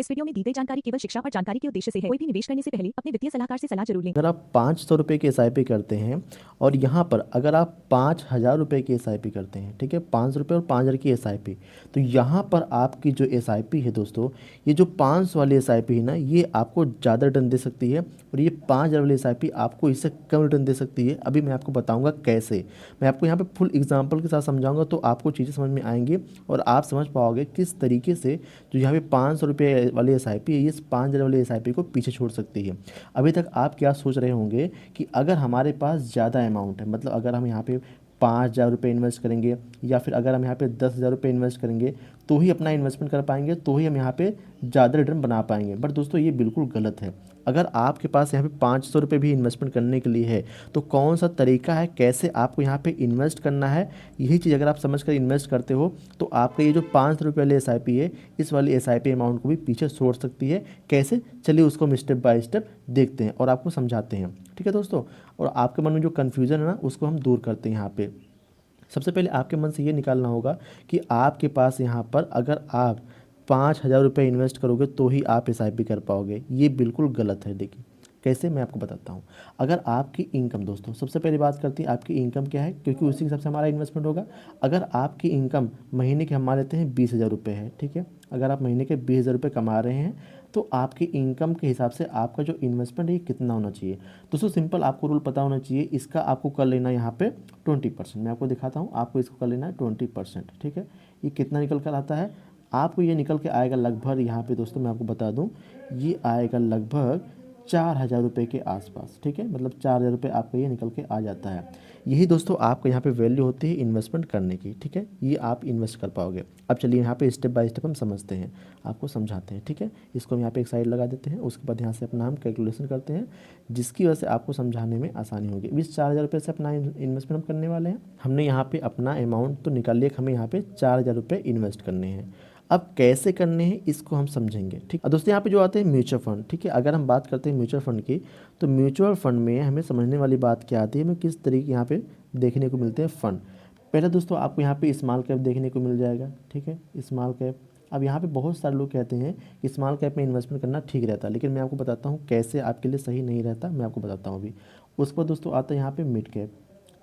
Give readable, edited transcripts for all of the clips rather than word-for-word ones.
इस वीडियो में दी गई जानकारी केवल शिक्षा और जानकारी के उद्देश्य से है। कोई भी निवेश करने से पहले अपने वित्तीय सलाहकार से सलाह जरूर लें। अगर आप 500 रुपये की एसआईपी करते हैं और यहाँ पर अगर आप 5000 रुपये की एसआईपी करते हैं, ठीक है, 500 रुपये और 5000 की एसआईपी, तो यहाँ पर आपकी जो एसआईपी है दोस्तों, ये जो 500 वाली एसआईपी है ना, ये आपको ज़्यादा रिटर्न दे सकती है और ये 5000 वाली एसआईपी आपको इससे कम रिटर्न दे सकती है। अभी मैं आपको बताऊँगा कैसे। मैं आपको यहाँ पर फुल एग्जाम्पल के साथ समझाऊँगा तो आपको चीज़ें समझ में आएंगी और आप समझ पाओगे किस तरीके से जो यहाँ पे 500 रुपये वाली एसआईपी है, ये 5000 वाली एसआईपी को पीछे छोड़ सकती है। अभी तक आप क्या सोच रहे होंगे कि अगर हमारे पास ज़्यादा अमाउंट है, मतलब अगर हम यहाँ पे 5000 रुपये इन्वेस्ट करेंगे या फिर अगर हम यहाँ पे 10,000 रुपये इन्वेस्ट करेंगे तो ही अपना इन्वेस्टमेंट कर पाएंगे, तो ही हम यहाँ पे ज़्यादा रिटर्न बना पाएंगे। बट दोस्तों ये बिल्कुल गलत है। अगर आपके पास यहाँ पे 500 रुपये भी इन्वेस्टमेंट करने के लिए है तो कौन सा तरीका है, कैसे आपको यहाँ पे इन्वेस्ट करना है, यही चीज़ अगर आप समझ कर इन्वेस्ट करते हो तो आपका ये जो 500 रुपये वाली एसआईपी है, इस वाली एसआईपी अमाउंट को भी पीछे छोड़ सकती है। कैसे, चलिए उसको हम स्टेप बाय स्टेप देखते हैं और आपको समझाते हैं, ठीक है दोस्तों। और आपके मन में जो कन्फ्यूज़न है ना, उसको हम दूर करते हैं। यहाँ पे सबसे पहले आपके मन से ये निकालना होगा कि आपके पास यहाँ पर अगर आप 5000 रुपये इन्वेस्ट करोगे तो ही आप एसआईपी कर पाओगे। ये बिल्कुल गलत है। देखिए कैसे, मैं आपको बताता हूँ। अगर आपकी इनकम, दोस्तों सबसे पहले बात करती है आपकी इनकम क्या है, क्योंकि उसी के हिसाब से हमारा इन्वेस्टमेंट होगा। अगर आपकी इनकम महीने के हम मान लेते हैं 20,000 रुपये है, ठीक है, अगर आप महीने के 20,000 रुपये कमा रहे हैं तो आपकी इनकम के हिसाब से आपका जो इन्वेस्टमेंट है ये कितना होना चाहिए। दोस्तों सिंपल आपको रूल पता होना चाहिए। इसका आपको कर लेना यहाँ पे 20%। मैं आपको दिखाता हूँ, आपको इसको कर लेना है 20%, ठीक है। ये कितना निकल कर आता है, आपको ये निकल के आएगा लगभग, यहाँ पे दोस्तों मैं आपको बता दूँ, ये आएगा लगभग 4,000 रुपये के आसपास, ठीक है, मतलब 4,000 रुपये आपका ये निकल के आ जाता है। यही दोस्तों आपको यहाँ पे वैल्यू होती है इन्वेस्टमेंट करने की, ठीक है, ये आप इन्वेस्ट कर पाओगे। अब चलिए यहाँ पे स्टेप बाय स्टेप हम समझते हैं, आपको समझाते हैं, ठीक है। इसको हम यहाँ पे एक साइड लगा देते हैं, उसके बाद यहाँ से अपना हम कैलकुलेशन करते हैं जिसकी वजह से आपको समझाने में आसानी होगी। इस 4,000 रुपये से अपना इन्वेस्टमेंट हम करने वाले हैं। हमने यहाँ पे अपना अमाउंट तो निकाल लिया, हमें यहाँ पे 4,000 रुपये इन्वेस्ट करने हैं। अब कैसे करने हैं इसको हम समझेंगे, ठीक। अब दोस्तों यहाँ पे जो आते हैं म्यूचुअल फंड, ठीक है। अगर हम बात करते हैं म्यूचुअल फंड की, तो म्यूचुअल फंड में हमें समझने वाली बात क्या आती है, हमें किस तरीके यहाँ पे देखने को मिलते हैं फंड। पहले दोस्तों आपको यहाँ पे स्मॉल कैप देखने को मिल जाएगा, ठीक है, स्मॉल कैप। अब यहाँ पे बहुत सारे लोग कहते हैं कि स्मॉल कैप में इन्वेस्टमेंट करना ठीक रहता है, लेकिन मैं आपको बताता हूँ कैसे आपके लिए सही नहीं रहता, मैं आपको बताता हूँ अभी। उसके बाद दोस्तों आता है यहाँ पे मिड कैप,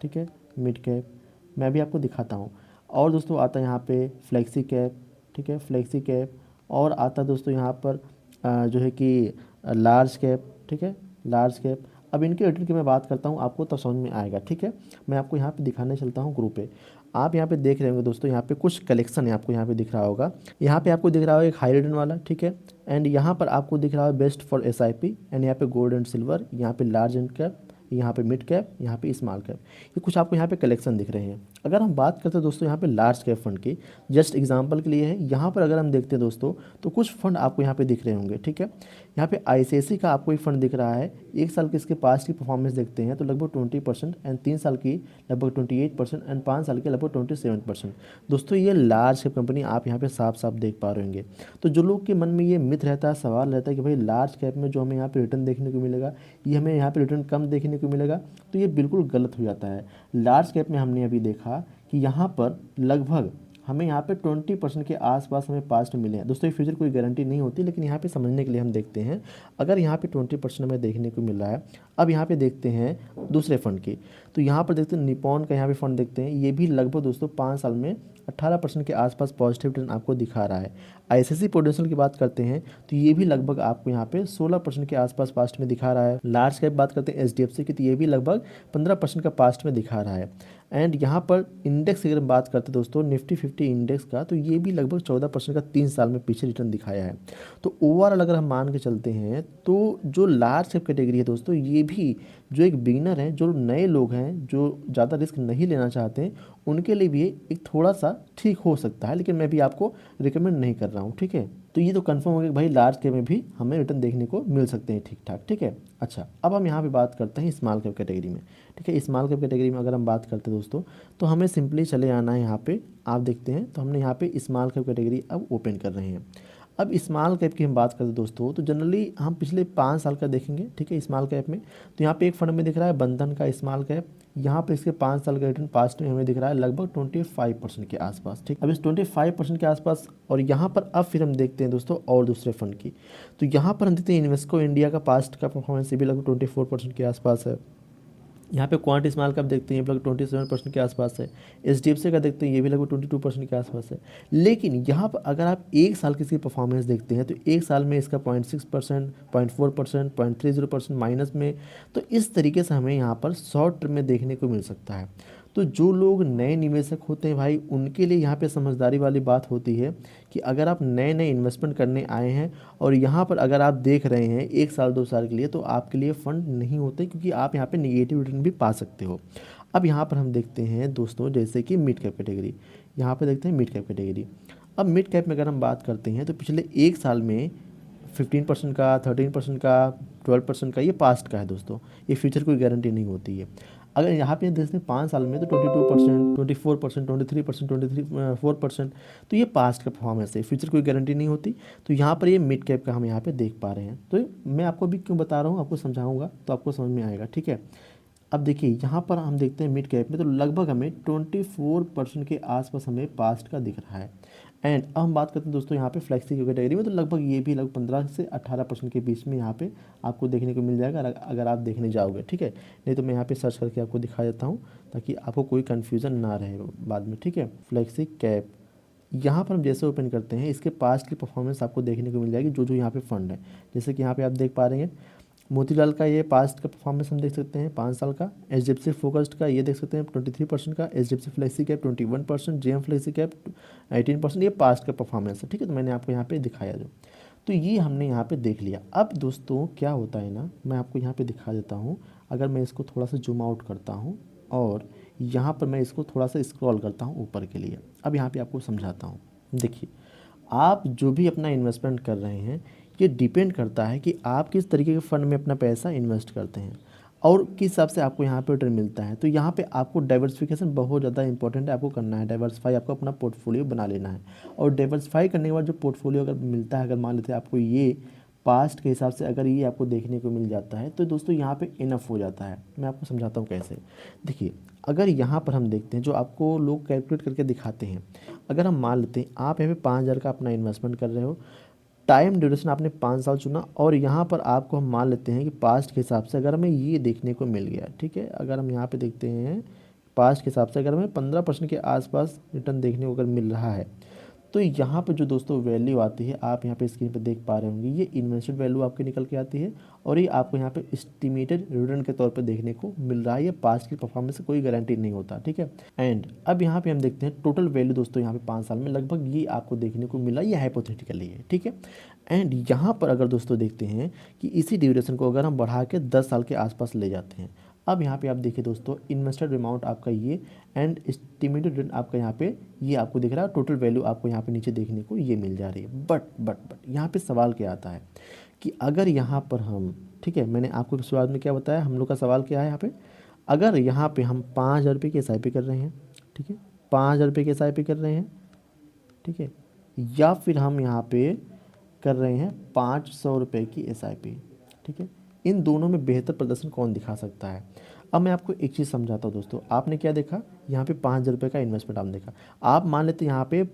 ठीक है, मिड कैप मैं भी आपको दिखाता हूँ। और दोस्तों आता है यहाँ पे फ्लेक्सी कैप, ठीक है, फ्लेक्सी कैप। और आता है दोस्तों यहाँ पर जो है कि लार्ज कैप, ठीक है, लार्ज कैप। अब इनके रिटर्न की मैं बात करता हूँ, आपको तब समझ में आएगा, ठीक है। मैं आपको यहाँ पे दिखाने चलता हूँ ग्रुप पे। आप यहाँ पे देख रहे होंगे दोस्तों, यहाँ पे कुछ कलेक्शन है, आपको यहाँ पे दिख रहा होगा। यहाँ पे आपको दिख रहा होगा एक हाई रिटर्न वाला, ठीक है, एंड यहाँ पर आपको दिख रहा है बेस्ट फॉर एसआईपी, एंड यहाँ पे गोल्ड एंड सिल्वर, यहाँ पे लार्ज एंड कैप, यहाँ पे मिड कैप, यहाँ पे स्मॉल कैप। ये कुछ आपको यहाँ पे कलेक्शन दिख रहे हैं। अगर हम बात करते हैं दोस्तों यहाँ पे लार्ज कैप फंड की, जस्ट एग्जांपल के लिए है, यहाँ पर अगर हम देखते हैं दोस्तों तो कुछ फंड आपको यहाँ पे दिख रहे होंगे, ठीक है। यहाँ पे आईसीआईसीआई का आपको एक फंड दिख रहा है। एक साल की इसके पास्ट की परफॉर्मेंस देखते हैं तो लगभग 20%, एंड 3 साल की लगभग 28%, एंड 5 साल की लगभग 27%। दोस्तों ये लार्ज कैप कंपनी आप यहाँ पे साफ साफ देख पा रहे होंगे। तो जो लोग के मन में ये मिथ रहता है, सवाल रहता है कि भाई लार्ज कैप में जो हमें यहाँ पे रिटर्न देखने को मिलेगा, ये हमें यहाँ पे रिटर्न कम देखने को मिलेगा, तो ये बिल्कुल गलत हो जाता है। लार्ज कैप में हमने अभी देखा कि यहाँ पर लगभग हमें यहाँ पे 20% के आसपास हमें पास्ट मिले हैं। दोस्तों ये फ्यूचर कोई गारंटी नहीं होती, लेकिन यहाँ पे समझने के लिए हम देखते हैं। अगर यहाँ पे 20% हमें देखने को मिल रहा है, अब यहाँ पे देखते हैं दूसरे फंड की, तो यहाँ पर देखते हैं निपॉन का यहाँ पे फंड देखते हैं, ये भी लगभग दोस्तों 5 साल में 18% के आसपास पॉजिटिव रिटर्न आपको दिखा रहा है। आईसीआईसीआई प्रूडेंशियल की बात करते हैं तो ये भी लगभग आपको यहाँ पे 16% के आसपास पास्ट में दिखा रहा है। लार्ज कैप बात करते हैं एचडीएफसी की, तो ये भी लगभग 15% का पास्ट में दिखा रहा है। एंड यहाँ पर इंडेक्स की अगर हम बात करते हैं दोस्तों निफ्टी 50 इंडेक्स का, तो ये भी लगभग 14% का 3 साल में पीछे रिटर्न दिखाया है। तो ओवरऑल अगर हम मान के चलते हैं तो जो लार्ज कैप कैटेगरी है दोस्तों, ये भी जो एक बिगिनर हैं, जो नए लोग हैं, जो ज़्यादा रिस्क नहीं लेना चाहते हैं, उनके लिए भी एक थोड़ा सा ठीक हो सकता है, लेकिन मैं भी आपको रिकमेंड नहीं कर रहा हूँ, ठीक है। तो ये तो कंफर्म हो गया कि भाई लार्ज कैप में भी हमें रिटर्न देखने को मिल सकते हैं ठीक ठाक, ठीक है। अच्छा, अब हम यहाँ पे बात करते हैं स्मॉल कैप कैटेगरी में, ठीक है। स्मॉल कैप कैटेगरी में अगर हम बात करते हैं दोस्तों, तो हमें सिंपली चले आना है यहाँ पे। आप देखते हैं तो हमने यहाँ पे स्मॉल कैप कैटेगरी अब ओपन कर रहे हैं। अब स्मॉल कैप की हम बात करें दोस्तों, तो जनरली हम पिछले 5 साल का देखेंगे, ठीक है, स्मॉल कैप में। तो यहाँ पे एक फंड में दिख रहा है बंधन का स्मॉल कैप, यहाँ पे इसके 5 साल का रिटर्न पास्ट में हमें दिख रहा है लगभग 25% के आसपास, ठीक। अब इस 25% के आसपास, और यहाँ पर अब फिर हम देखते हैं दोस्तों और दूसरे फंड की। तो यहाँ पर हम देखते हैं इन्वेस्को इंडिया का पास्ट का परफॉर्मेंस भी लगभग 24% के आसपास है। यहाँ पे क्वांट स्मॉल कैप देखते हैं ये लगभग 27% के आसपास है। एचडीएफसी का देखते हैं ये भी लगभग 22% के आसपास है। लेकिन यहाँ पर अगर आप एक साल की इसकी परफॉर्मेंस देखते हैं तो एक साल में इसका 0.6%, 0.4%, 0.30% माइनस में, तो इस तरीके से हमें यहाँ पर शॉर्ट टर्म में देखने को मिल सकता है। तो जो लोग नए निवेशक होते हैं भाई, उनके लिए यहाँ पे समझदारी वाली बात होती है कि अगर आप नए नए इन्वेस्टमेंट करने आए हैं और यहाँ पर अगर आप देख रहे हैं 1 साल 2 साल के लिए, तो आपके लिए फ़ंड नहीं होते, क्योंकि आप यहाँ पे निगेटिव रिटर्न भी पा सकते हो। अब यहाँ पर हम देखते हैं दोस्तों जैसे कि मिड कैप कैटेगरी, यहाँ पर देखते हैं मिड कैप कैटेगरी। अब मिड कैप में अगर हम बात करते हैं तो पिछले एक साल में 15% का, 13% का, 12% का, ये पास्ट का है दोस्तों, ये फ्यूचर कोई गारंटी नहीं होती है। अगर यहाँ पे देखते हैं 5 साल में तो 22%, 24%, 23%, 4%, तो ये पास्ट का परफॉर्मेंस है, फ्यूचर कोई गारंटी नहीं होती। तो यहाँ पर ये मिड कैप का हम यहाँ पे देख पा रहे हैं। तो मैं आपको अभी क्यों बता रहा हूँ, आपको समझाऊंगा तो आपको समझ में आएगा, ठीक है। अब देखिए यहाँ पर हम देखते हैं मिड कैप में तो लगभग हमें 24% के आसपास हमें पास्ट का दिख रहा है। एंड अब हम बात करते हैं दोस्तों यहाँ पे फ्लेक्सी कैटेगरी में, तो लगभग ये भी लगभग 15 से 18% के बीच में यहाँ पे आपको देखने को मिल जाएगा अगर आप देखने जाओगे, ठीक है। नहीं तो मैं यहाँ पे सर्च करके आपको दिखा देता हूँ ताकि आपको कोई कन्फ्यूज़न ना रहे बाद में, ठीक है। फ्लेक्सी कैप यहाँ पर हम जैसे ओपन करते हैं इसके पास्ट की परफॉर्मेंस आपको देखने को मिल जाएगी, जो जो यहाँ पे फंड है। जैसे कि यहाँ पे आप देख पा रहे हैं मोतीलाल का ये पास्ट का परफॉर्मेंस हम देख सकते हैं 5 साल का। एचडीएफसी फोकस्ड का ये देख सकते हैं 23% का। HDFC flexi cap 21%, JM flexi cap 18%, ये पास्ट का परफॉर्मेंस है, ठीक है। तो मैंने आपको यहाँ पे दिखाया जो, तो ये हमने यहाँ पे देख लिया। अब दोस्तों क्या होता है ना, मैं आपको यहाँ पे दिखा देता हूँ। अगर मैं इसको थोड़ा सा जूम आउट करता हूँ और यहाँ पर मैं इसको थोड़ा सा स्क्रॉल करता हूँ ऊपर के लिए, अब यहाँ पे आपको समझाता हूँ। देखिए आप जो भी अपना इन्वेस्टमेंट कर रहे हैं ये डिपेंड करता है कि आप किस तरीके के फ़ंड में अपना पैसा इन्वेस्ट करते हैं और किस हिसाब से आपको यहाँ पे रिटर्न मिलता है। तो यहाँ पे आपको डाइवर्सिफिकेशन बहुत ज़्यादा इंपॉर्टेंट है, आपको करना है। डाइवर्सिफाई आपको अपना पोर्टफोलियो बना लेना है, और डाइवर्सिफाई करने के बाद जो पोर्टफोलियो अगर मिलता है, अगर मान लेते हैं आपको ये पास्ट के हिसाब से अगर ये आपको देखने को मिल जाता है, तो दोस्तों यहाँ पे इनफ हो जाता है। मैं आपको समझाता हूँ कैसे। देखिए अगर यहाँ पर हम देखते हैं जो आपको लोग कैलकुलेट करके दिखाते हैं, अगर हम मान लेते हैं आप यहाँ पे 5,000 का अपना इन्वेस्टमेंट कर रहे हो, टाइम ड्यूरेशन आपने 5 साल चुना, और यहाँ पर आपको हम मान लेते हैं कि पास्ट के हिसाब से अगर हमें ये देखने को मिल गया, ठीक है। अगर हम यहाँ पे देखते हैं पास्ट के हिसाब से अगर हमें 15% के आसपास रिटर्न देखने को अगर मिल रहा है, तो यहाँ पे जो दोस्तों वैल्यू आती है आप यहाँ पे स्क्रीन पे देख पा रहे होंगे, ये इन्वेस्टेड वैल्यू आपके निकल के आती है, और ये आपको यहाँ पे एस्टिमेटेड रिटर्न के तौर पे देखने को मिल रहा है। ये पास्ट की परफॉर्मेंस से कोई गारंटी नहीं होता, ठीक है। एंड अब यहाँ पे हम देखते हैं टोटल वैल्यू दोस्तों यहाँ पे 5 साल में लगभग ये आपको देखने को मिला, ये हाइपोथेटिकली है, ठीक है। एंड यहाँ पर अगर दोस्तों देखते हैं कि इसी ड्यूरेशन को अगर हम बढ़ा के 10 साल के आसपास ले जाते हैं, अब यहाँ पे आप देखिए दोस्तों इन्वेस्टेड अमाउंट आपका ये एंड एस्टिमेटेड रिटर्न आपका यहाँ पे ये आपको दिख रहा है, टोटल वैल्यू आपको यहाँ पे नीचे देखने को ये मिल जा रही है। बट यहाँ पे सवाल क्या आता है कि अगर यहाँ पर हम, ठीक है, मैंने आपको शुरुआत में क्या बताया, हम लोग का सवाल क्या है यहाँ पे, अगर यहाँ पे हम 5,000 रुपये की SIP कर रहे हैं, ठीक है, 5,000 रुपये की SIP कर रहे हैं, ठीक है, या फिर हम यहाँ पे कर रहे हैं 500 रुपये की SIP, ठीक है, इन दोनों में बेहतर प्रदर्शन कौन दिखा सकता है। अब मैं आपको एक चीज़ समझाता हूँ दोस्तों, आपने क्या देखा, यहाँ पे 5,000 रुपये का इन्वेस्टमेंट आपने देखा। आप मान लेते यहाँ पे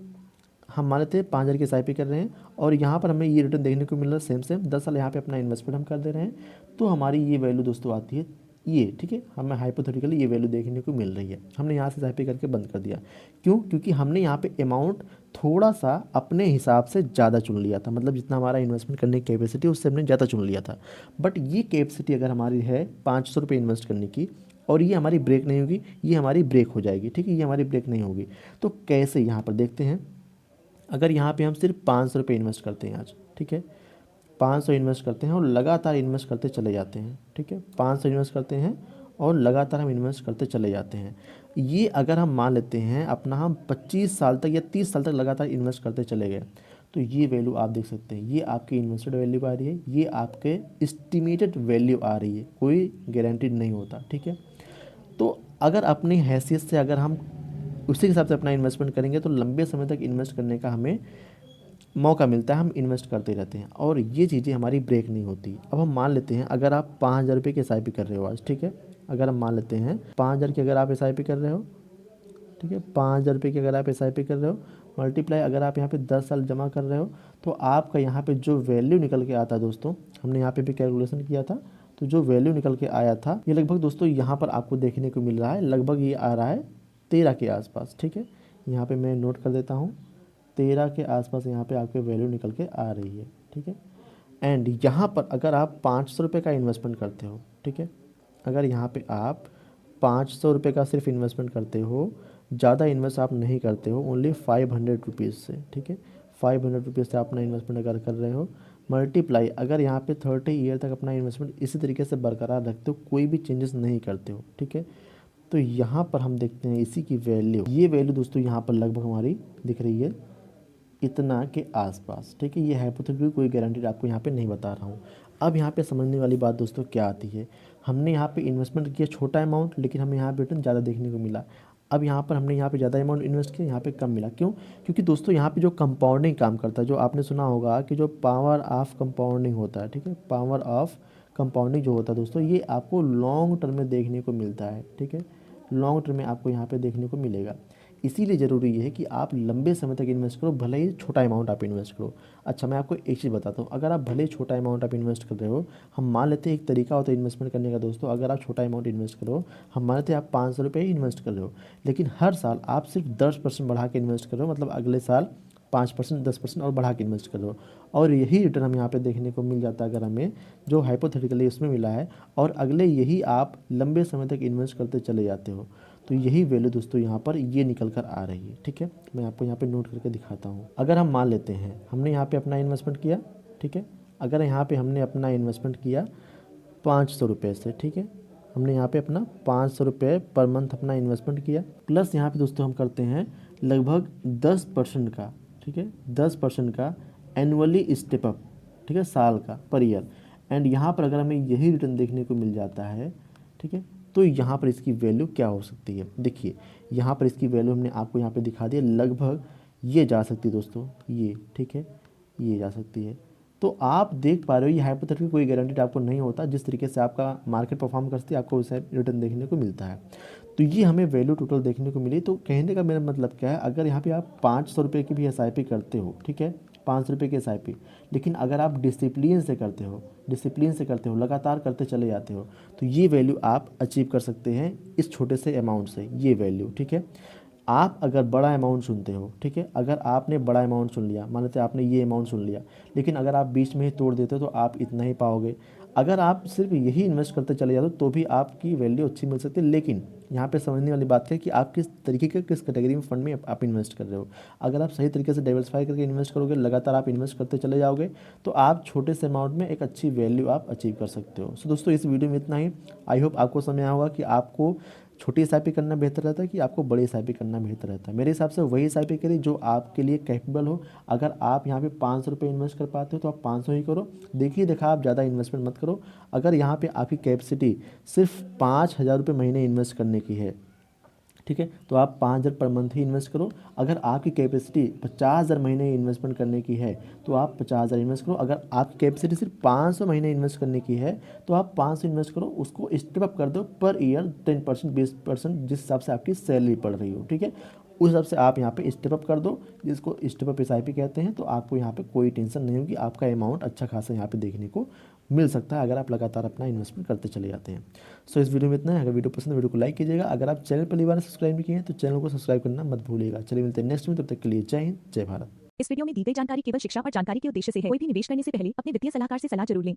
हम मान लेते हैं 5,000 की SIP कर रहे हैं और यहाँ पर हमें ये रिटर्न देखने को मिल रहा है सेम 10 साल यहाँ पे अपना इन्वेस्टमेंट हम कर दे रहे हैं, तो हमारी ये वैल्यू दोस्तों आती है ये, ठीक है। हमें हाइपोथेटिकली ये वैल्यू देखने को मिल रही है। हमने यहाँ से SIP करके बंद कर दिया, क्यों, क्योंकि हमने यहाँ पे अमाउंट थोड़ा सा अपने हिसाब से ज़्यादा चुन लिया था, मतलब जितना हमारा इन्वेस्टमेंट करने की कैपेसिटी उससे हमने ज़्यादा चुन लिया था। बट ये कैपेसिटी अगर हमारी है 500 रुपये इन्वेस्ट करने की और ये हमारी ब्रेक नहीं होगी, ये हमारी ब्रेक हो जाएगी, ठीक है, ये हमारी ब्रेक नहीं होगी। तो कैसे, यहाँ पर देखते हैं, अगर यहाँ पे हम सिर्फ 500 रुपये इन्वेस्ट करते हैं आज, ठीक है, 500 इन्वेस्ट करते हैं और लगातार इन्वेस्ट करते चले जाते हैं, ठीक है, 500 इन्वेस्ट करते हैं और लगातार हम इन्वेस्ट करते चले जाते हैं। ये अगर हम मान लेते हैं अपना हम 25 साल तक या 30 साल तक लगातार इन्वेस्ट करते चले गए, तो ये वैल्यू आप देख सकते हैं, ये आपकी इन्वेस्टेड वैल्यू आ रही है, ये आपके एस्टिमेटेड वैल्यू आ रही है, कोई गारंटीड नहीं होता, ठीक है। तो अगर अपनी हैसियत से अगर हम उसी के हिसाब से अपना इन्वेस्टमेंट करेंगे तो लंबे समय तक इन्वेस्ट करने का हमें मौका मिलता है हम इन्वेस्ट करते रहते हैं और ये चीज़ें हमारी ब्रेक नहीं होती। अब हम मान लेते हैं अगर आप 5,000 रुपये की एसआईपी कर रहे हो आज, ठीक है, अगर हम मान लेते हैं 5,000 की अगर आप एसआईपी कर रहे हो, ठीक है, 5,000 रुपये की अगर आप एसआईपी कर रहे हो, मल्टीप्लाई अगर आप यहाँ पे 10 साल जमा कर रहे हो, तो आपका यहाँ पे जो वैल्यू निकल के आता है दोस्तों, हमने यहाँ पे भी कैलकुलेशन किया था, तो जो वैल्यू निकल के आया था ये लगभग दोस्तों यहाँ पर आपको देखने को मिल रहा है, लगभग ये आ रहा है 13 के आसपास, ठीक है। यहाँ पे मैं नोट कर देता हूँ, 13 के आसपास यहाँ पे आपके वैल्यू निकल के आ रही है, ठीक है। एंड यहाँ पर अगर आप 500 रुपये का इन्वेस्टमेंट करते हो, ठीक है, अगर यहाँ पे आप 500 रुपये का सिर्फ इन्वेस्टमेंट करते हो, ज़्यादा इन्वेस्ट आप नहीं करते हो, ओनली 500 रुपीज़ से, ठीक है, 500 रुपीज़ से अपना इन्वेस्टमेंट अगर कर रहे हो, मल्टीप्लाई अगर यहाँ पे 30 ईयर तक अपना इन्वेस्टमेंट इसी तरीके से बरकरार रखते हो, कोई भी चेंजेस नहीं करते हो, ठीक है, तो यहाँ पर हम देखते हैं इसी की वैल्यू, ये वैल्यू दोस्तों यहाँ पर लगभग हमारी दिख रही है इतना के आसपास, ठीक है। ये हाइपोथेटिकल कोई गारंटी आपको यहाँ पे नहीं बता रहा हूँ। अब यहाँ पे समझने वाली बात दोस्तों क्या आती है, हमने यहाँ पे इन्वेस्टमेंट किया छोटा अमाउंट, लेकिन हमें यहाँ पे रिटर्न ज़्यादा देखने को मिला। अब यहाँ पर हमने यहाँ पे ज़्यादा अमाउंट इन्वेस्ट किया, यहाँ पे कम मिला, क्यों? क्योंकि दोस्तों यहाँ पे जो कंपाउंडिंग काम करता है, जो आपने सुना होगा कि जो पावर ऑफ कंपाउंडिंग होता है, ठीक है, पावर ऑफ कंपाउंडिंग जो होता है दोस्तों, ये आपको लॉन्ग टर्म में देखने को मिलता है, ठीक है, लॉन्ग टर्म में आपको यहाँ पे देखने को मिलेगा। इसीलिए ज़रूरी है कि आप लंबे समय तक इन्वेस्ट करो, भले ही छोटा अमाउंट आप इन्वेस्ट करो। अच्छा, मैं आपको एक चीज़ बताता हूँ, अगर आप भले ही छोटा अमाउंट आप इन्वेस्ट कर रहे हो, हम मान लेते हैं एक तरीका होता है इन्वेस्टमेंट करने का दोस्तों, अगर आप छोटा अमाउंट इन्वेस्ट करो, हम मान लेते हैं आप 500 रुपये ही इन्वेस्ट कर रहे हो, लेकिन हर साल आप सिर्फ 10% बढ़ा के इन्वेस्ट कर रहे हो, मतलब अगले साल 5%, 10% और बढ़ा के इन्वेस्ट कर रहे हो, और यही रिटर्न हम यहाँ पे देखने को मिल जाता है अगर हमें, जो हाइपोथेटिकली इसमें मिला है, और अगले यही आप लंबे समय तक इन्वेस्ट करते चले जाते हो, तो यही वैल्यू दोस्तों यहाँ पर ये निकल कर आ रही है, ठीक है। मैं आपको यहाँ पे नोट करके दिखाता हूँ। अगर हम मान लेते हैं हमने यहाँ पे अपना इन्वेस्टमेंट किया, ठीक है, अगर यहाँ पे हमने अपना इन्वेस्टमेंट किया 500 रुपये से, ठीक है, हमने यहाँ पे अपना 500 रुपये पर मंथ अपना इन्वेस्टमेंट किया, प्लस यहाँ पे दोस्तों हम करते हैं लगभग 10% का, ठीक है, 10% का एनुअली स्टेप अप, ठीक है, साल का पर ईयर, एंड यहाँ पर अगर हमें यही रिटर्न देखने को मिल जाता है, ठीक है, तो यहाँ पर इसकी वैल्यू क्या हो सकती है। देखिए यहाँ पर इसकी वैल्यू हमने आपको यहाँ पे दिखा दिया, लगभग ये जा सकती है दोस्तों, ये, ठीक है, ये जा सकती है। तो आप देख पा रहे हो ये हाइपोथेटिकल कोई गारंटी आपको नहीं होता, जिस तरीके से आपका मार्केट परफॉर्म करती है आपको वैसा रिटर्न देखने को मिलता है। तो ये हमें वैल्यू टोटल देखने को मिली। तो कहने का मेरा मतलब क्या है, अगर यहाँ पे आप 500 रुपये की भी एसआईपी करते हो, ठीक है, 500 रुपये की एसआईपी, लेकिन अगर आप डिसिप्लिन से करते हो, डिसिप्लिन से करते हो, लगातार करते चले जाते हो, तो ये वैल्यू आप अचीव कर सकते हैं इस छोटे से अमाउंट से, ये वैल्यू, ठीक है। आप अगर बड़ा अमाउंट चुनते हो, ठीक है, अगर आपने बड़ा अमाउंट चुन लिया, मान लेते आपने ये अमाउंट चुन लिया, लेकिन अगर आप बीच में ही तोड़ देते हो तो आप इतना ही पाओगे। अगर आप सिर्फ यही इन्वेस्ट करते चले जाते हो तो भी आपकी वैल्यू अच्छी मिल सकती है, लेकिन यहाँ पे समझने वाली बात है कि आप किस तरीके के, किस कैटेगरी में फंड में आप इन्वेस्ट कर रहे हो। अगर आप सही तरीके से डाइवर्सिफाई करके इन्वेस्ट करोगे, लगातार आप इन्वेस्ट करते चले जाओगे, तो आप छोटे से अमाउंट में एक अच्छी वैल्यू आप अचीव कर सकते हो। सो दोस्तों इस वीडियो में इतना ही। आई होप आपको समझ आया होगा कि आपको छोटी एसआईपी करना बेहतर रहता है कि आपको बड़ी एसआईपी करना बेहतर रहता है। मेरे हिसाब से वही एसआईपी करिए जो आपके लिए कैपेबल हो। अगर आप यहाँ पे 500 रुपये इन्वेस्ट कर पाते हो तो आप 500 ही करो। देखिए देखा, आप ज़्यादा इन्वेस्टमेंट मत करो। अगर यहाँ पे आपकी कैपेसिटी सिर्फ 5,000 रुपये महीने इन्वेस्ट करने की है, ठीक है, तो आप 5,000 पर मंथ ही इन्वेस्ट करो। अगर आपकी कैपेसिटी 50,000 महीने इन्वेस्टमेंट करने की है तो आप 50,000 इन्वेस्ट करो। अगर आपकी कैपेसिटी सिर्फ 500 महीने इन्वेस्ट करने की है तो आप 500 इन्वेस्ट करो। उसको स्टेप अप कर दो पर ईयर 10%, 20%, जिस हिसाब से आपकी सैलरी पड़ रही हो, ठीक है, उस हिसाब से आप यहाँ पे स्टेप अप कर दो, जिसको स्टेप अप एसआईपी कहते हैं। तो आपको यहाँ पे कोई टेंशन नहीं होगी, आपका अमाउंट अच्छा खासा यहाँ पे देखने को मिल सकता है अगर आप लगातार अपना इन्वेस्टमेंट करते चले जाते हैं। सो इस वीडियो में इतना है। अगर वीडियो पसंद है वीडियो को लाइक कीजिएगा। अगर आप चैनल पहली बार सब्सक्राइब नहीं किए हैं तो चैनल को सब्सक्राइब करना मत भूलिएगा। चलिए मिलते हैं नेक्स्ट में, तब तक के लिए जय हिंद, जय भारत। इस वीडियो में दी गई जानकारी केवल शिक्षा और जानकारी के उद्देश्य से है। कोई भी निवेश करने से पहले अपने वित्तीय सलाहकार से सलाह जरूर लें।